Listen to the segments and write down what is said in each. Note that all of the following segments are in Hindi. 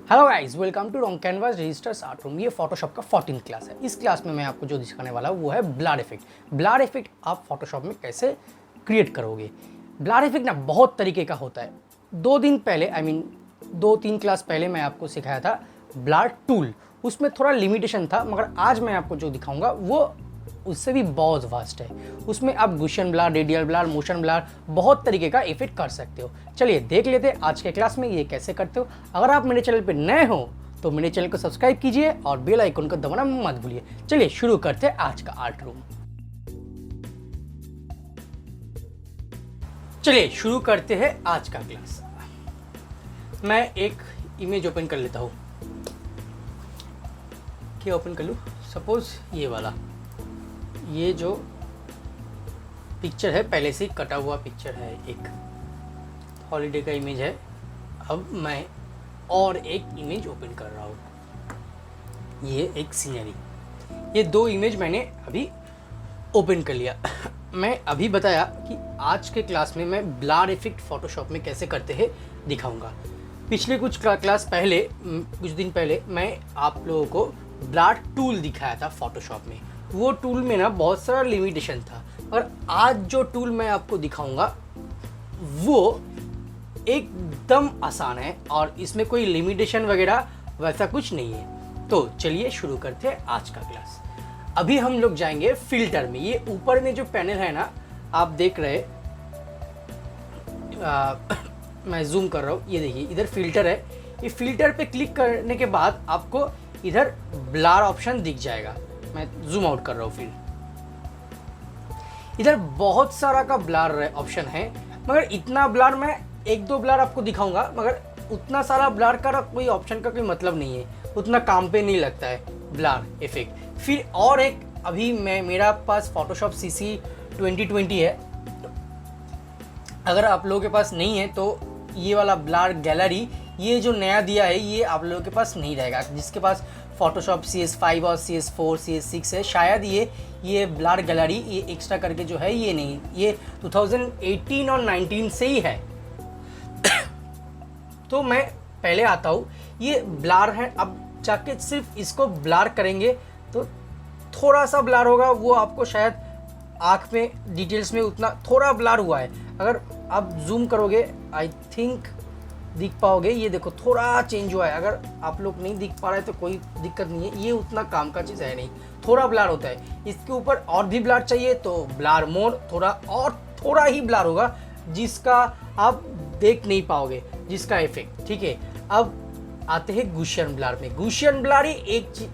Hello guys, welcome to wrong canvas registers art room. ये फोटोशॉप का 14th क्लास है। इस क्लास में मैं आपको जो दिखाने वाला हूँ वो है ब्लर इफेक्ट। ब्लर इफेक्ट आप फोटोशॉप में कैसे क्रिएट करोगे। ब्लर इफेक्ट ना बहुत तरीके का होता है। 2 दिन पहले दो तीन क्लास पहले मैं आपको सिखाया था ब्लर टूल। उसमें थोड़ा लिमिटेशन था, मगर आज मैं आपको जो दिखाऊंगा वो उससे भी बहुत वास्ट है। उसमें आप Gaussian blur, radial blur, motion blur, बहुत तरीके का इफेक्ट कर सकते हो। चलिए देख लेते हैं आज के क्लास में ये कैसे करते हो। अगर आप मेरे चैनल पे नए हो तो मेरे चैनल को सब्सक्राइब कीजिए और बेल आइकन को दबाना मत भूलिए। चलिए शुरू करते हैं आज का आर्ट रूम। चलिए शुरू करते हैं आज का क्लास। मैं एक इमेज ओपन कर लेता हूँ। क्या ओपन कर लूँ? सपोज ये वाला, ये जो पिक्चर है पहले से कटा हुआ पिक्चर है, एक हॉलीडे का इमेज है। अब मैं और एक इमेज ओपन कर रहा हूँ, ये एक सीनरी। ये 2 इमेज मैंने अभी ओपन कर लिया। मैं अभी बताया कि आज के क्लास में मैं ब्लर इफेक्ट फोटोशॉप में कैसे करते हैं दिखाऊंगा। पिछले कुछ कुछ दिन पहले मैं आप लोगों को ब्लर टूल दिखाया था फोटोशॉप में। वो टूल में ना बहुत सारा लिमिटेशन था, और आज जो टूल मैं आपको दिखाऊंगा वो एकदम आसान है और इसमें कोई लिमिटेशन वगैरह वैसा कुछ नहीं है। तो चलिए शुरू करते हैं आज का क्लास। अभी हम लोग जाएंगे फिल्टर में। ये ऊपर में जो पैनल है ना, आप देख रहे मैं जूम कर रहा हूँ, ये देखिए इधर फिल्टर है। ये फिल्टर पे क्लिक करने के बाद आपको इधर ब्लर ऑप्शन दिख जाएगा। मैं जूम आउट कर रहा हूँ। फिर इधर बहुत सारा का ब्लर ऑप्शन है, मगर इतना ब्लर मैं 1-2 ब्लर आपको दिखाऊंगा, मगर उतना सारा ब्लर का कोई ऑप्शन का कोई मतलब नहीं है, उतना काम पे नहीं लगता है ब्लर इफेक्ट। फिर और एक अभी मेरा पास फोटोशॉप CC 2020 है। अगर आप लोगों के पास नहीं है तो ये वाला ब्लर गैलरी, ये जो नया दिया है, ये आप लोगों के पास नहीं रहेगा। जिसके पास फोटोशॉप CS5 और CS4 CS6 है, शायद ये ब्लर गैलरी ये एक्स्ट्रा करके जो है ये नहीं, ये 2018 और 19 से ही है। तो मैं पहले आता हूँ, ये ब्लर है। अब जाके सिर्फ इसको ब्लर करेंगे तो थोड़ा सा ब्लर होगा, वो आपको शायद आँख में डिटेल्स में उतना थोड़ा ब्लर हुआ है। अगर आप जूम करोगे आई थिंक दिख पाओगे। ये देखो थोड़ा चेंज हुआ है। अगर आप लोग नहीं दिख पा रहे तो कोई दिक्कत नहीं है, ये उतना काम का चीज़ है नहीं, थोड़ा ब्लर होता है। इसके ऊपर और भी ब्लर चाहिए तो ब्लर मोड थोड़ा ही ब्लर होगा, जिसका आप देख नहीं पाओगे, जिसका इफेक्ट। ठीक है, अब आते हैं गुशियन ब्लर में। गुशियन ब्लर ही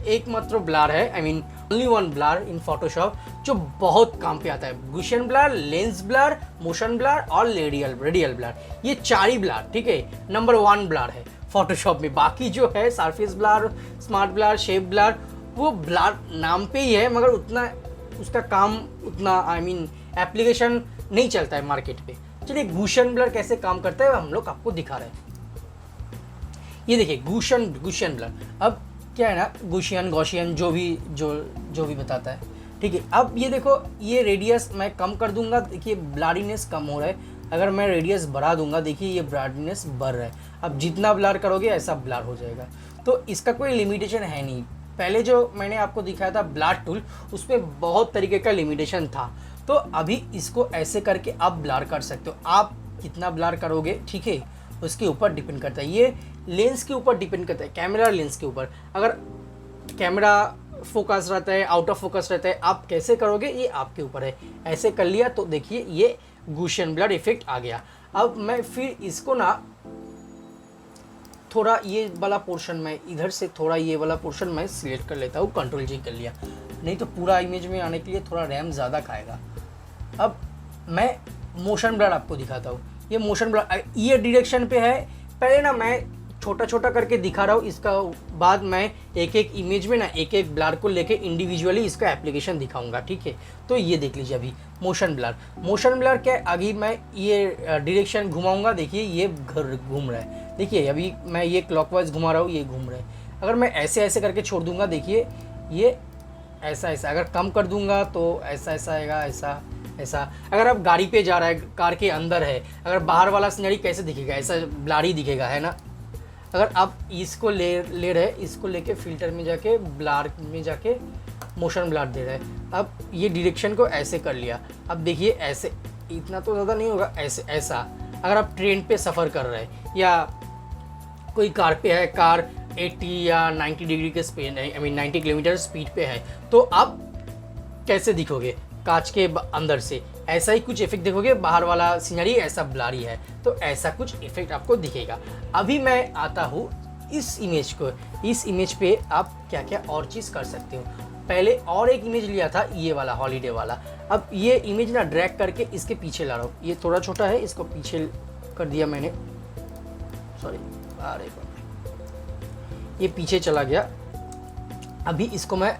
एक मात्र ब्लर है, only one blur in Photoshop जो बहुत काम पे आता है। Gaussian blur, lens blur, motion blur और रेडियल ब्लर, ये 4 ही ब्लर, ठीक है, नंबर 1 ब्लर है फोटोशॉप में। बाकी जो है surface blur, smart blur, shape blur, वो ब्लर नाम पे ही है, मगर उतना उसका काम उतना एप्लीकेशन नहीं चलता है मार्केट पे। चलिए गुशियन ब्लर कैसे काम करता है हम लोग आपको दिखा रहे हैं। ये देखिए गुशियन ब्लर। अब क्या है ना, गॉसियन जो भी बताता है, ठीक है। अब ये देखो, ये रेडियस मैं कम कर दूंगा, देखिए ब्लरीनेस कम हो रहा है। अगर मैं रेडियस बढ़ा दूंगा, देखिए ये ब्लरीनेस बढ़ रहा है। अब जितना ब्लर करोगे ऐसा ब्लर हो जाएगा, तो इसका कोई लिमिटेशन है नहीं। पहले जो मैंने आपको दिखाया था ब्लर टूल, उसमें बहुत तरीके का लिमिटेशन था। तो अभी इसको ऐसे करके आप ब्लर कर सकते हो। आप कितना ब्लर करोगे, ठीक है, उसके ऊपर डिपेंड करता है। ये लेंस के ऊपर डिपेंड करता है, कैमरा लेंस के ऊपर। अगर कैमरा फोकस रहता है, आउट ऑफ फोकस रहता है, आप कैसे करोगे ये आपके ऊपर है। ऐसे कर लिया तो देखिए ये गुशियन ब्लर इफेक्ट आ गया। अब मैं फिर इसको ना थोड़ा ये वाला पोर्शन में इधर से थोड़ा ये वाला पोर्शन मैं सिलेक्ट कर लेता हूँ, Ctrl+G कर लिया, नहीं तो पूरा इमेज में आने के लिए थोड़ा रैम ज़्यादा खाएगा। अब मैं मोशन ब्लर आपको दिखाता हूँ। ये मोशन ब्लर ये डायरेक्शन पे है। पहले ना मैं छोटा छोटा करके दिखा रहा हूँ, इसका बाद मैं एक एक इमेज में ना एक एक ब्लर को लेके इंडिविजुअली इसका एप्लीकेशन दिखाऊंगा, ठीक है। तो ये देख लीजिए अभी मोशन ब्लर क्या है, आगे मैं ये डायरेक्शन घुमाऊंगा, देखिए ये घर घूम रहा है। देखिए अभी मैं ये क्लॉकवाइज घुमा रहा हूँ, ये घूम रहा है। अगर मैं ऐसे ऐसे करके छोड़ दूंगा, देखिए ये ऐसा ऐसा। अगर कम कर दूंगा तो ऐसा ऐसा आएगा, ऐसा। अगर आप गाड़ी पे जा रहा है, कार के अंदर है, अगर बाहर वाला सीनरी कैसे दिखेगा, ऐसा ब्लरी दिखेगा, है ना। अगर आप इसको ले रहे, इसको लेके फिल्टर में जाके ब्लार में जाके मोशन ब्लार दे रहे हैं। अब ये डायरेक्शन को ऐसे कर लिया। अब देखिए ऐसे, इतना तो ज़्यादा नहीं होगा, ऐसे ऐसा। अगर आप ट्रेन पे सफ़र कर रहे हैं या कोई कार पे है, कार 80 या 90 डिग्री के speed, I mean 90 kilometre speed पे है, तो आप कैसे दिखोगे कांच के अंदर से? ऐसा ही कुछ इफेक्ट देखोगे। बाहर वाला सीनरी ऐसा ब्लरी है तो ऐसा कुछ इफेक्ट आपको दिखेगा। अभी मैं आता हूँ इस इमेज को। इस इमेज पे आप क्या क्या और चीज़ कर सकते हो। पहले और एक इमेज लिया था, ये वाला हॉलीडे वाला। अब ये इमेज ना ड्रैग करके इसके पीछे ला रहा हूँ। ये थोड़ा छोटा है, इसको पीछे कर दिया मैंने, सॉरी, अरे ये पीछे चला गया। अभी इसको मैं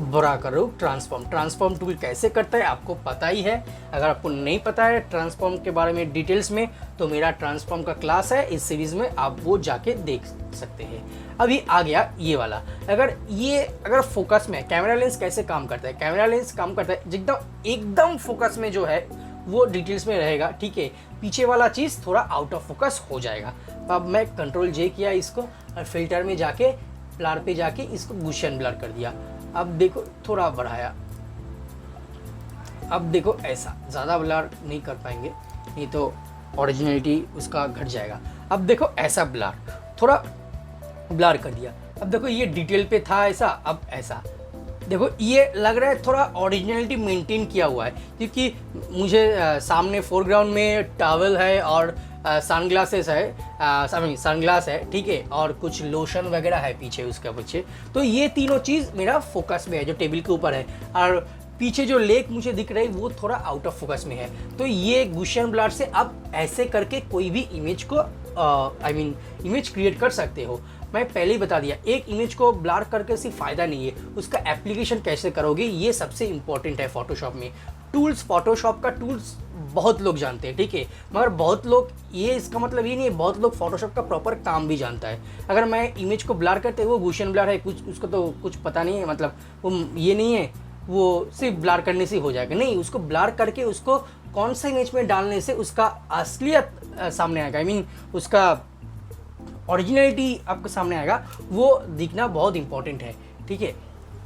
बड़ा कर रहा हूँ। ट्रांसफॉर्म टूल कैसे करता है आपको पता ही है। अगर आपको नहीं पता है ट्रांसफॉर्म के बारे में डिटेल्स में, तो मेरा ट्रांसफॉर्म का क्लास है इस सीरीज़ में, आप वो जाके देख सकते हैं। अभी आ गया ये वाला। अगर फोकस में, कैमरा लेंस कैसे काम करता है? कैमरा लेंस काम करता है एकदम फोकस में जो है वो डिटेल्स में रहेगा, ठीक है। पीछे वाला चीज़ थोड़ा आउट ऑफ फोकस हो जाएगा। तो अब मैं कंट्रोल J किया इसको और फिल्टर में जाके ब्लर पे जाके इसको गॉसियन ब्लर कर दिया। अब देखो थोड़ा बढ़ाया। अब देखो ऐसा, ज़्यादा ब्लर नहीं कर पाएंगे, नहीं तो ओरिजिनलिटी उसका घट जाएगा। अब देखो ऐसा ब्लर, थोड़ा ब्लर कर दिया। अब देखो ये डिटेल पे था ऐसा, अब ऐसा देखो, ये लग रहा है थोड़ा ओरिजिनलिटी मेंटेन किया हुआ है, क्योंकि मुझे सामने फोरग्राउंड में टॉवल है और सनग्लासेस है, सनग्लास है, ठीक है, और कुछ लोशन वगैरह है पीछे, उसके पीछे। तो ये तीनों चीज़ मेरा फोकस में है, जो टेबल के ऊपर है। और पीछे जो लेक मुझे दिख रही है वो थोड़ा आउट ऑफ फोकस में है। तो ये गॉसियन ब्लर से आप ऐसे करके कोई भी इमेज को इमेज क्रिएट कर सकते हो। मैं पहले ही बता दिया, एक इमेज को ब्लर करके सिर्फ फ़ायदा नहीं है, उसका एप्लीकेशन कैसे करोगे ये सबसे इंपॉर्टेंट है फोटोशॉप में। टूल्स, फोटोशॉप का टूल्स बहुत लोग जानते हैं, ठीक है, मगर बहुत लोग, ये इसका मतलब ये नहीं है, बहुत लोग फोटोशॉप का प्रॉपर काम भी जानता है। अगर मैं इमेज को ब्लर करते वो गॉसियन ब्लर है, कुछ उसको तो कुछ पता नहीं है, मतलब वो ये नहीं है वो सिर्फ ब्लर करने से हो जाएगा, नहीं, उसको ब्लर करके उसको कौन सा इमेज में डालने से उसका असलियत सामने आएगा, आई मीन उसका ओरिजिनलिटी आपके सामने आएगा, वो दिखना बहुत इंपॉर्टेंट है, ठीक है।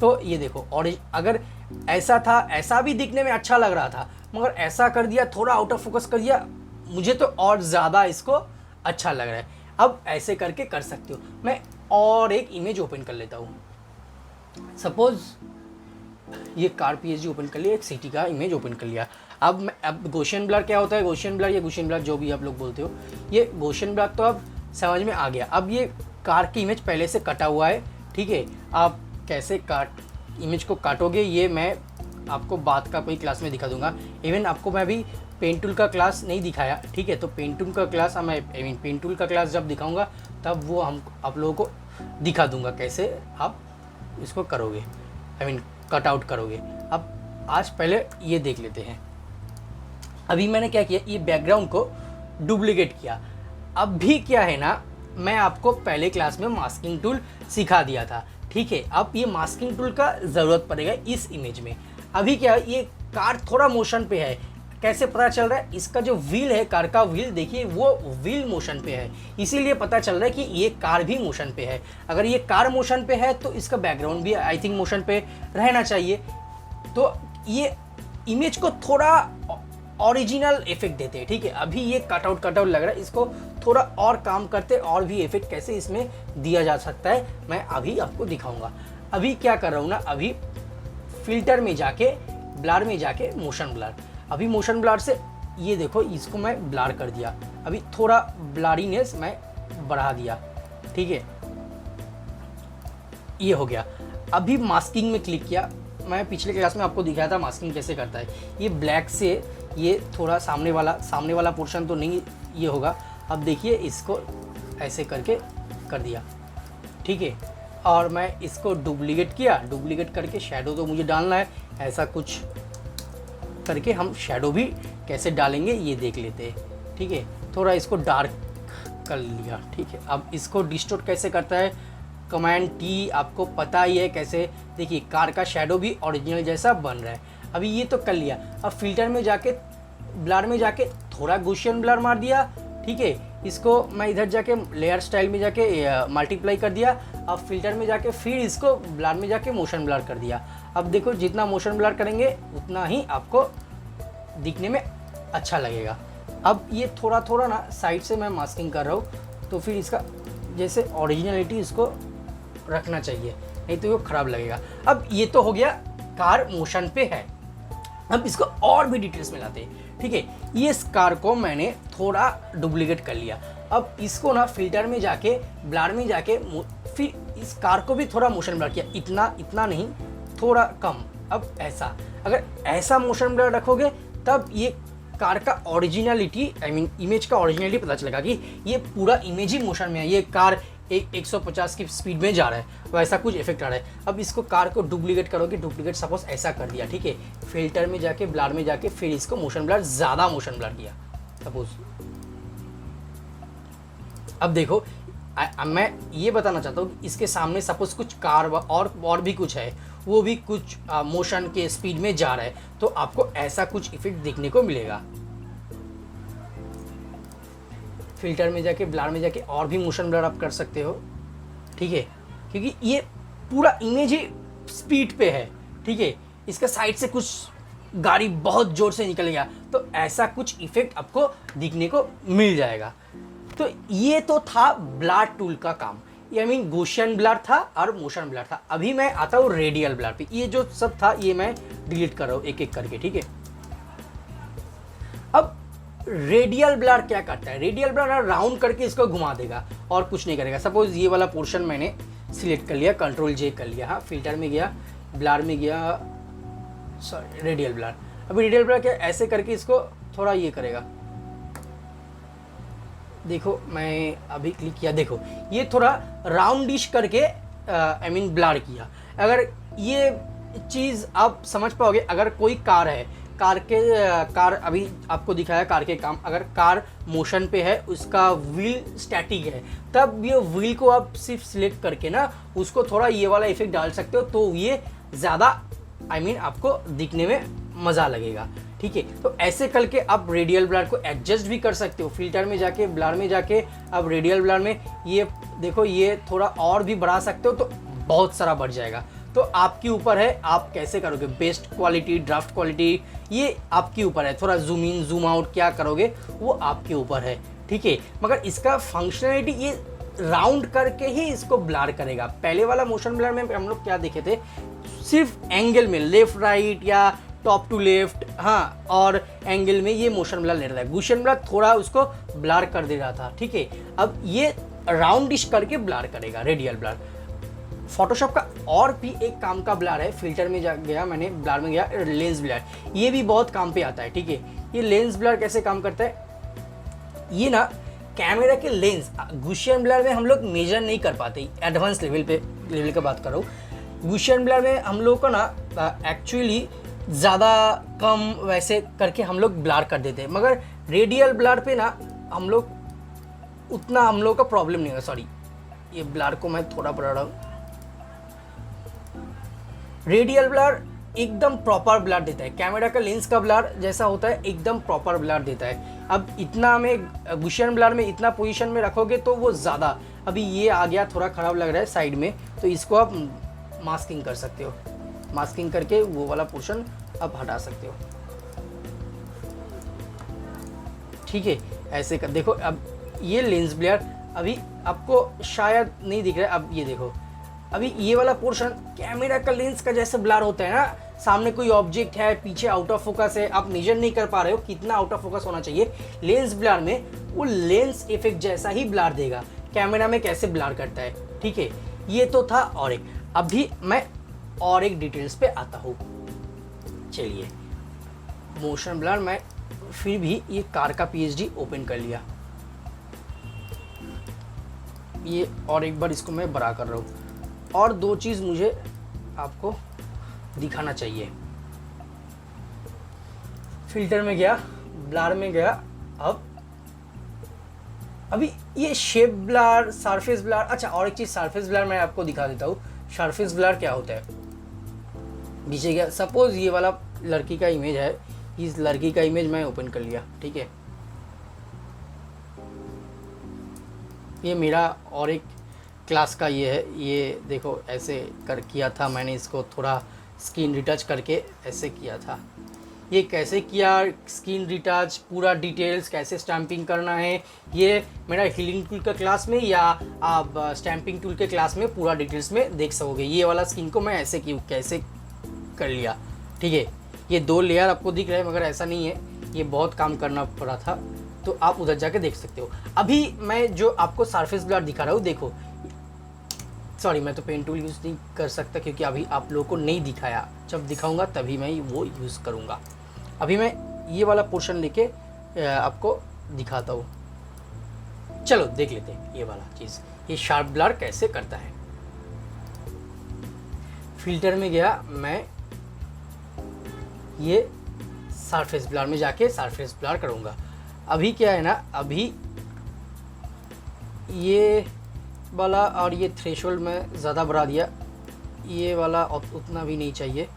तो ये देखो, और अगर ऐसा था, ऐसा भी दिखने में अच्छा लग रहा था, मगर ऐसा कर दिया, थोड़ा आउट ऑफ फोकस कर दिया, मुझे तो और ज़्यादा इसको अच्छा लग रहा है। अब ऐसे करके कर सकते हो। मैं और एक इमेज ओपन कर लेता हूँ। सपोज ये कार PSG ओपन कर लिया, एक सिटी का इमेज ओपन कर लिया। अब गॉसियन ब्लर क्या होता है, गॉसियन ब्लर या गॉसियन ब्लर जो भी आप लोग बोलते हो, ये गॉसियन ब्लर तो अब समझ में आ गया। अब ये कार की इमेज पहले से कटा हुआ है, ठीक है। आप कैसे इमेज को काटोगे ये मैं आपको बाद का कोई क्लास में दिखा दूंगा। इवन आपको मैं अभी पेन टूल का क्लास नहीं दिखाया, ठीक है, तो पेन टूल का क्लास पेन टूल का क्लास जब दिखाऊंगा तब वो आप लोगों को दिखा दूंगा कैसे आप इसको करोगे, कट आउट करोगे। अब आज पहले ये देख लेते हैं। अभी मैंने क्या किया, ये बैकग्राउंड को डुप्लीकेट किया। अब भी क्या है ना, मैं आपको पहले क्लास में मास्किंग टूल सिखा दिया था, ठीक है। अब ये मास्किंग टूल का ज़रूरत पड़ेगा इस इमेज में। अभी क्या है, ये कार थोड़ा मोशन पे है, कैसे पता चल रहा है, इसका जो व्हील है, कार का व्हील देखिए, वो व्हील मोशन पे है, इसीलिए पता चल रहा है कि ये कार भी मोशन पे है। अगर ये कार मोशन पे है तो इसका बैकग्राउंड भी आई थिंक मोशन पे रहना चाहिए। तो ये इमेज को थोड़ा ओरिजिनल इफेक्ट देते हैं, ठीक है। अभी ये कट आउट लग रहा है, इसको थोड़ा और काम करते, और भी इफेक्ट कैसे इसमें दिया जा सकता है मैं अभी आपको दिखाऊंगा। अभी क्या कर रहा हूँ ना, अभी फिल्टर में जाके, ब्लर में जाके मोशन ब्लर, अभी मोशन ब्लर से ये देखो, इसको मैं ब्लर कर दिया। अभी थोड़ा ब्लरीनेस मैं बढ़ा दिया, ठीक है, ये हो गया। अभी मास्किंग में क्लिक किया। मैं पिछले क्लास में आपको दिखाया था मास्किंग कैसे करता है। ये ब्लैक से ये थोड़ा सामने वाला पोर्शन तो नहीं ये होगा। अब देखिए, इसको ऐसे करके कर दिया, ठीक है। और मैं इसको डुप्लीकेट किया, डुप्लीकेट करके शैडो तो मुझे डालना है, ऐसा कुछ करके हम शैडो भी कैसे डालेंगे ये देख लेते हैं, ठीक है। थोड़ा इसको डार्क कर लिया, ठीक है। अब इसको डिस्टोर्ट कैसे करता है, कमांड T, आपको पता ही है कैसे। देखिए, कार का शैडो भी ओरिजिनल जैसा बन रहा है। अभी ये तो कर लिया। अब फिल्टर में जाके, ब्लर में जाके थोड़ा गॉसियन ब्लर मार दिया, ठीक है। इसको मैं इधर जाके लेयर स्टाइल में जाके मल्टीप्लाई कर दिया। अब फिल्टर में जाके फिर इसको ब्लर में जाके मोशन ब्लर कर दिया। अब देखो जितना मोशन ब्लर करेंगे उतना ही आपको दिखने में अच्छा लगेगा। अब ये थोड़ा थोड़ा ना साइड से मैं मास्किंग कर रहा हूँ, तो फिर इसका जैसे ओरिजिनलिटी इसको रखना चाहिए, नहीं तो वो ख़राब लगेगा। अब ये तो हो गया कार मोशन पे है। अब इसको और भी डिटेल्स में लाते हैं, ठीक है। ये इस कार को मैंने थोड़ा डुप्लीकेट कर लिया। अब इसको ना फिल्टर में जाके ब्लर में जाके फिर इस कार को भी थोड़ा मोशन ब्लर किया, इतना नहीं, थोड़ा कम। अब ऐसा अगर ऐसा मोशन ब्लर रखोगे तब ये कार का ओरिजिनलिटी इमेज का ओरिजिनलिटी पता चलेगा कि ये पूरा इमेज ही मोशन में है, ये कार 150 की स्पीड में जा रहा है, वैसा कुछ इफेक्ट आ रहा है। अब इसको कार को डुप्लीकेट करोगे, डुप्लीकेट सपोज ऐसा कर दिया, ठीक है। फिल्टर में जाके ब्लर में जाके फिर इसको मोशन ब्लर, ज़्यादा मोशन ब्लर किया सपोज। अब देखो मैं ये बताना चाहता हूँ कि इसके सामने सपोज कुछ कार और भी कुछ है, वो भी कुछ मोशन के स्पीड में जा रहा है, तो आपको ऐसा कुछ इफेक्ट देखने को मिलेगा। फिल्टर में जाके ब्लर में जाके और भी मोशन ब्लर आप कर सकते हो, ठीक है, क्योंकि ये पूरा इमेज ही स्पीड पे है, ठीक है। इसका साइड से कुछ गाड़ी बहुत जोर से निकल गया तो ऐसा कुछ इफेक्ट आपको दिखने को मिल जाएगा। तो ये तो था ब्लर टूल का काम, ये गॉसियन ब्लर था और मोशन ब्लर था। अभी मैं आता हूँ रेडियल ब्लर पे। ये जो सब था ये मैं डिलीट कर रहा हूँ एक एक करके, ठीक है। अब रेडियल ब्लर क्या करता है? रेडियल ब्लर राउंड करके इसको घुमा देगा और कुछ नहीं करेगा। सपोज ये वाला पोर्शन मैंने सिलेक्ट कर लिया, कंट्रोल जे कर लिया, हाँ, फिल्टर में गया, ब्लर में गया, सॉरी रेडियल ब्लर। अभी रेडियल ब्लर क्या ऐसे करके इसको थोड़ा ये करेगा। देखो मैं अभी क्लिक किया, देखो ये थोड़ा राउंडिश करके ब्लर किया। अगर ये चीज़ आप समझ पाओगे, अगर कोई कार है, कार अभी आपको दिखाया कार के काम, अगर कार मोशन पे है, उसका व्हील स्टैटिक है, तब ये व्हील को आप सिर्फ सिलेक्ट करके ना उसको थोड़ा ये वाला इफेक्ट डाल सकते हो, तो ये ज़्यादा आपको दिखने में मज़ा लगेगा, ठीक है। तो ऐसे करके आप रेडियल ब्लर को एडजस्ट भी कर सकते हो। फिल्टर में जाके ब्लर में जाके अब रेडियल ब्लर में ये देखो ये थोड़ा और भी बढ़ा सकते हो, तो बहुत सारा बढ़ जाएगा। तो आपके ऊपर है आप कैसे करोगे, बेस्ट क्वालिटी, ड्राफ्ट क्वालिटी, ये आपके ऊपर है। थोड़ा जूम इन जूम आउट क्या करोगे वो आपके ऊपर है, ठीक है। मगर इसका फंक्शनैलिटी ये राउंड करके ही इसको ब्लर करेगा। पहले वाला मोशन ब्लर में हम लोग क्या देखे थे, सिर्फ एंगल में लेफ्ट राइट या टॉप टू लेफ्ट, हाँ, और एंगल में ये मोशन ब्लर ले रहा है। गॉसियन ब्लर थोड़ा उसको ब्लर कर दे रहा था, ठीक है। अब ये राउंडिश करके ब्लर करेगा रेडियल ब्लर। फोटोशॉप का और भी एक काम का ब्लर है, फिल्टर में गया मैंने, ब्लर में गया, लेंस ब्लर, ये भी बहुत काम पे आता है, ठीक है। ये लेंस ब्लर कैसे काम करता है, ये ना कैमरा के लेंस, गॉसियन ब्लर में हम लोग मेजर नहीं कर पाते, एडवांस लेवल का बात कर रहा हूँ। गॉसियन ब्लर में हम लोग को ना एक्चुअली ज़्यादा कम वैसे करके हम लोग ब्लर कर देते हैं, मगर रेडियल ब्लर पे ना हम लोग उतना हम लोग का प्रॉब्लम नहीं होगा। सॉरी, ये ब्लर को मैं थोड़ा बढ़ा रहा हूँ। रेडियल ब्लर एकदम प्रॉपर ब्लर देता है, कैमरा का लेंस का ब्लर जैसा होता है एकदम प्रॉपर ब्लर देता है। अब इतना में गॉसियन ब्लर में इतना पोजीशन में रखोगे तो वो ज़्यादा, अभी ये आ गया थोड़ा ख़राब लग रहा है साइड में, तो इसको आप मास्किंग कर सकते हो, मास्किंग करके वो वाला पोर्शन आप हटा सकते हो, ठीक है। ऐसे कर देखो, अब ये लेंस ब्लर अभी आपको शायद नहीं दिख रहा है। अब ये देखो, अभी ये वाला पोर्शन कैमरा का लेंस का जैसे ब्लर होता है ना, सामने कोई ऑब्जेक्ट है, पीछे आउट ऑफ फोकस है, आप मेजर नहीं कर पा रहे हो कितना आउट ऑफ फोकस होना चाहिए। लेंस ब्लर में वो लेंस इफेक्ट जैसा ही ब्लर देगा, कैमरा में कैसे ब्लर करता है, ठीक है। ये तो था। और एक अभी मैं और एक डिटेल्स पे आता हूँ। चलिए, मोशन ब्लर मैं फिर भी ये कार का पीएचडी ओपन कर लिया, ये और एक बार इसको मैं बड़ा कर रहा हूँ। और दो चीज़ मुझे आपको दिखाना चाहिए। फिल्टर में गया, ब्लर में गया, अब अभी ये शेप ब्लर, सरफेस ब्लर। अच्छा, और एक चीज़ सरफेस ब्लर मैं आपको दिखा देता हूँ। सरफेस ब्लर क्या होता है, नीचे गया, सपोज ये वाला लड़की का इमेज है, इस लड़की का इमेज मैं ओपन कर लिया, ठीक है। ये मेरा और एक क्लास का ये है, ये देखो ऐसे कर किया था मैंने, इसको थोड़ा स्किन रिटच करके ऐसे किया था। ये कैसे किया स्किन रिटच, पूरा डिटेल्स कैसे स्टैम्पिंग करना है, ये मेरा हीलिंग टूल का क्लास में या आप स्टैम्पिंग टूल के क्लास में पूरा डिटेल्स में देख सकोगे। ये वाला स्किन को मैं ऐसे कैसे कर लिया, ठीक है। ये 2 लेयर आपको दिख रहे हैं मगर ऐसा नहीं है, ये बहुत काम करना पड़ा था, तो आप उधर जाके देख सकते हो। अभी मैं जो आपको सरफेस ब्लर दिखा रहा हूँ, देखो सॉरी मैं तो पेन टूल यूज़ नहीं कर सकता क्योंकि अभी आप लोगों को नहीं दिखाया, जब दिखाऊंगा तभी मैं वो यूज़ करूँगा। अभी मैं ये वाला पोर्शन लेके आपको दिखाता हूँ। चलो देख लेते हैं ये वाला चीज़, ये शार्प ब्लर कैसे करता है। फिल्टर में गया मैं, ये सरफेस ब्लर में जाके सरफेस ब्लर करूँगा। अभी क्या है ना, अभी ये वाला और ये थ्रेशोल्ड में ज़्यादा बढ़ा दिया, ये वाला उतना भी नहीं चाहिए,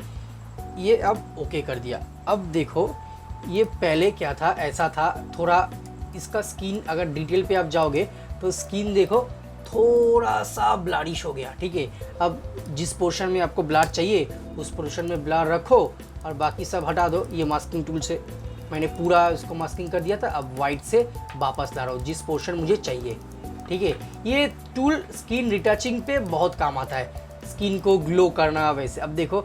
ये अब ओके कर दिया। अब देखो ये पहले क्या था, ऐसा था थोड़ा, इसका स्किन अगर डिटेल पे आप जाओगे तो स्किन देखो थोड़ा सा ब्लरिश हो गया, ठीक है। अब जिस पोर्शन में आपको ब्लर चाहिए उस पोर्शन में ब्लर रखो और बाकी सब हटा दो। ये मास्किंग टूल से मैंने पूरा इसको मास्किंग कर दिया था, अब वाइट से वापस ला रहा हूँ जिस पोर्शन मुझे चाहिए, ठीक है। ये टूल स्किन रिटचिंग पे बहुत काम आता है, स्किन को ग्लो करना वैसे। अब देखो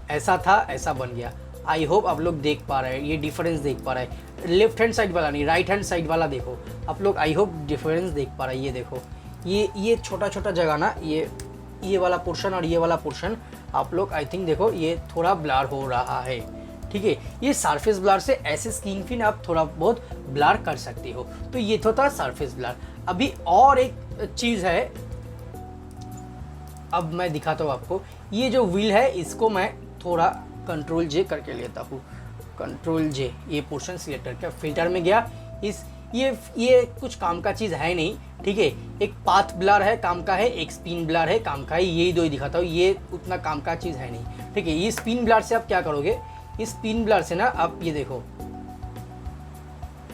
ऐसा था ऐसा बन गया। आई होप आप लोग देख पा रहे हैं, ये डिफरेंस देख पा रहे हैं। लेफ्ट हैंड साइड वाला नहीं, राइट हैंड साइड वाला देखो आप लोग, आई होप डिफरेंस देख पा रहे हैं। ये देखो ये छोटा छोटा जगह ना, ये वाला पोर्शन और ये वाला पोर्शन आप लोग आई थिंक देखो ये थोड़ा ब्लर हो रहा है, ठीक है। ये सरफेस ब्लर से ऐसे स्किन फिन आप थोड़ा बहुत ब्लर कर सकते हो। तो ये तो था सरफेस ब्लर। अभी और एक चीज़ है, अब मैं दिखाता हूँ आपको। ये जो व्हील है इसको मैं थोड़ा कंट्रोल जे करके लेता हूँ, कंट्रोल जे, ये पोर्शन सिलेक्ट करके फिल्टर में गया। ये कुछ काम का चीज़ है नहीं, ठीक है। एक पाथ ब्लर है काम का है, एक स्पिन ब्लर है काम का है, यही 2 ही दिखाता हूँ, ये उतना काम का चीज़ है नहीं, ठीक है। ये स्पिन ब्लर से आप क्या करोगे, इस स्पिन ब्लर से ना आप ये देखो,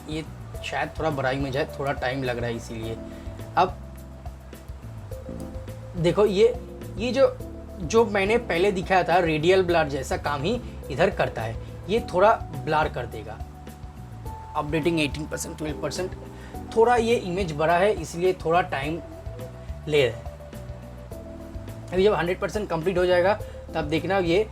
ये शायद थोड़ा बड़ा में जाए, थोड़ा टाइम लग रहा है इसीलिए। अब देखो ये जो मैंने पहले दिखाया था रेडियल ब्लर जैसा काम ही इधर करता है, ये थोड़ा ब्लर कर देगा। अपडेटिंग 18% 12%, थोड़ा ये इमेज बड़ा है इसलिए थोड़ा टाइम ले रहा है। अभी जब 100% कंप्लीट हो जाएगा तब देखना ये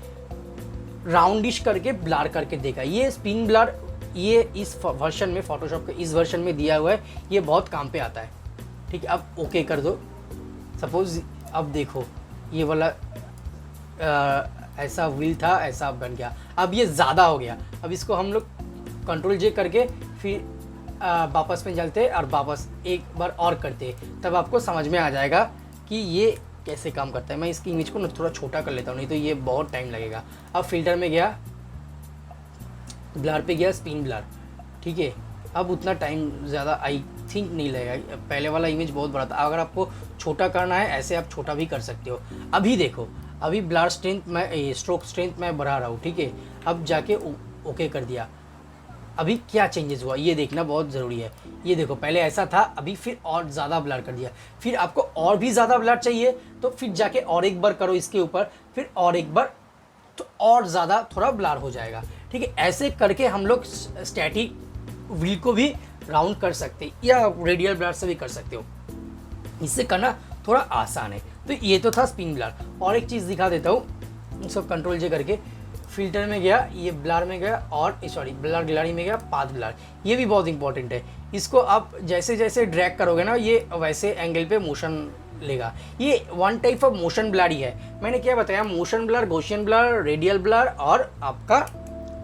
राउंडिश करके ब्लर करके देगा। ये स्पिन ब्लर ये इस वर्जन में, फोटोशॉप के इस वर्जन में दिया हुआ है, ये बहुत काम पे आता है, ठीक है। अब ओके कर दो। सपोज अब देखो ये वाला ऐसा व्हील था, ऐसा बन गया, अब ये ज़्यादा हो गया। अब इसको हम लोग कंट्रोल जे करके फिर वापस में चलते और वापस एक बार और करते, तब आपको समझ में आ जाएगा कि ये कैसे काम करता है। मैं इसकी इमेज को ना थोड़ा छोटा कर लेता हूँ, नहीं तो ये बहुत टाइम लगेगा। अब फिल्टर में गया, ब्लर पे गया, स्पिन ब्लर, ठीक है। अब उतना टाइम ज़्यादा आई थिंक नहीं लगेगा, पहले वाला इमेज बहुत बड़ा था। अगर आपको छोटा करना है ऐसे आप छोटा भी कर सकते हो। अभी देखो अभी ब्लर स्ट्रेंथ मैं, स्ट्रोक स्ट्रेंथ मैं बढ़ा रहा हूँ, ठीक है। अब जाके ओके कर दिया। अभी क्या चेंजेस हुआ ये देखना बहुत ज़रूरी है। ये देखो पहले ऐसा था, अभी फिर और ज़्यादा ब्लर कर दिया। फिर आपको और भी ज़्यादा ब्लर चाहिए तो फिर जाके और एक बार करो इसके ऊपर, फिर और एक बार, तो और ज़्यादा थोड़ा ब्लर हो जाएगा, ठीक है। ऐसे करके हम लोग स्टैटिक व्हील को भी राउंड कर सकते हैं या रेडियल ब्लर से भी कर सकते हो। इससे करना थोड़ा आसान है। तो ये तो था स्पिन ब्लर। और एक चीज़ दिखा देता हूँ, इसको कंट्रोल जे करके फिल्टर में गया, ये ब्लर में गया, और सॉरी ब्लर गैलरी में गया, पाथ ब्लर। ये भी बहुत इंपॉर्टेंट है। इसको आप जैसे जैसे ड्रैग करोगे ना ये वैसे एंगल पे मोशन लेगा। ये one type of motion blur ही है। मैंने क्या बताया, motion blur, Gaussian blur, radial blur और आपका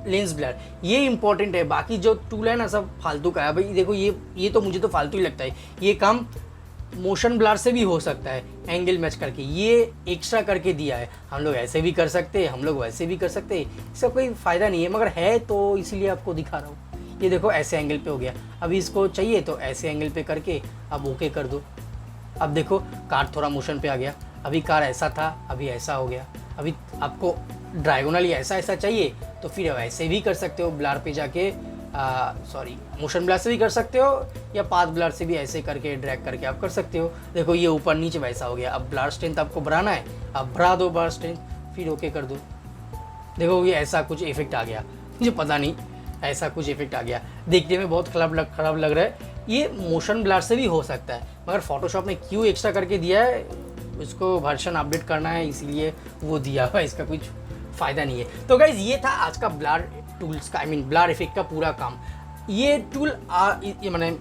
लेंस ब्लर, ये इंपॉर्टेंट है। बाकी जो टूल है ना सब फालतू का है। भाई देखो ये तो मुझे तो फालतू ही लगता है। ये काम मोशन ब्लर से भी हो सकता है एंगल मैच करके, ये एक्स्ट्रा करके दिया है। हम लोग ऐसे भी कर सकते हैं, हम लोग वैसे भी कर सकते हैं, इसका कोई फ़ायदा नहीं है, मगर है तो इसीलिए आपको दिखा रहा हूँ। ये देखो ऐसे एंगल पे हो गया। अभी इसको चाहिए तो ऐसे एंगल पे करके अब ओके कर दो। अब देखो कार थोड़ा मोशन पे आ गया। अभी कार ऐसा था, अभी ऐसा हो गया। अभी आपको डायगोनली ऐसा ऐसा चाहिए तो फिर वैसे भी कर सकते हो। ब्लर पे जाके सॉरी मोशन ब्लर से भी कर सकते हो या पाथ ब्लर से भी ऐसे करके ड्रैग करके आप कर सकते हो। देखो ये ऊपर नीचे वैसा हो गया। अब ब्लर स्ट्रेंथ आपको बढ़ाना है, आप बढ़ा दो ब्लर स्ट्रेंथ, फिर ओके कर दो। देखो ये ऐसा कुछ इफेक्ट आ गया, मुझे पता नहीं ऐसा कुछ इफेक्ट आ गया, देखने में बहुत खराब लग रहा है। ये मोशन ब्लर से भी हो सकता है, मगर फोटोशॉप ने क्यों एक्स्ट्रा करके दिया है, उसको वर्जन अपडेट करना है इसीलिए वो दिया हुआ है, इसका कुछ फ़ायदा नहीं है। तो गाइज़ ये था आज का ब्लर टूल्स का, ब्लर इफेक्ट का पूरा काम। ये टूल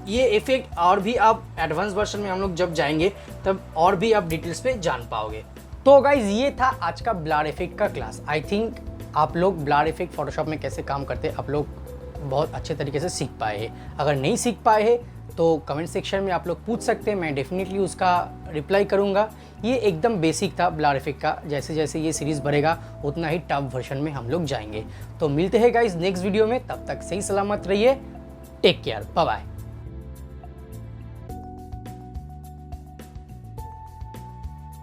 ये इफेक्ट और भी आप एडवांस वर्जन में हम लोग जब जाएंगे तब और भी आप डिटेल्स पे जान पाओगे। तो गाइज़ ये था आज का ब्लर इफेक्ट का क्लास। आई थिंक आप लोग ब्लर इफेक्ट फोटोशॉप में कैसे काम करते हैं आप लोग बहुत अच्छे तरीके से सीख पाए हैं। अगर नहीं सीख पाए हैं तो कमेंट सेक्शन में आप लोग पूछ सकते हैं, मैं डेफिनेटली उसका रिप्लाई करूंगा। ये एकदम बेसिक था ब्लर इफेक्ट का, जैसे जैसे ये सीरीज़ बढ़ेगा उतना ही टॉप वर्जन में हम लोग जाएंगे। तो मिलते हैं गाइस नेक्स्ट वीडियो में, तब तक सही सलामत रहिए, टेक केयर, बाय बाय।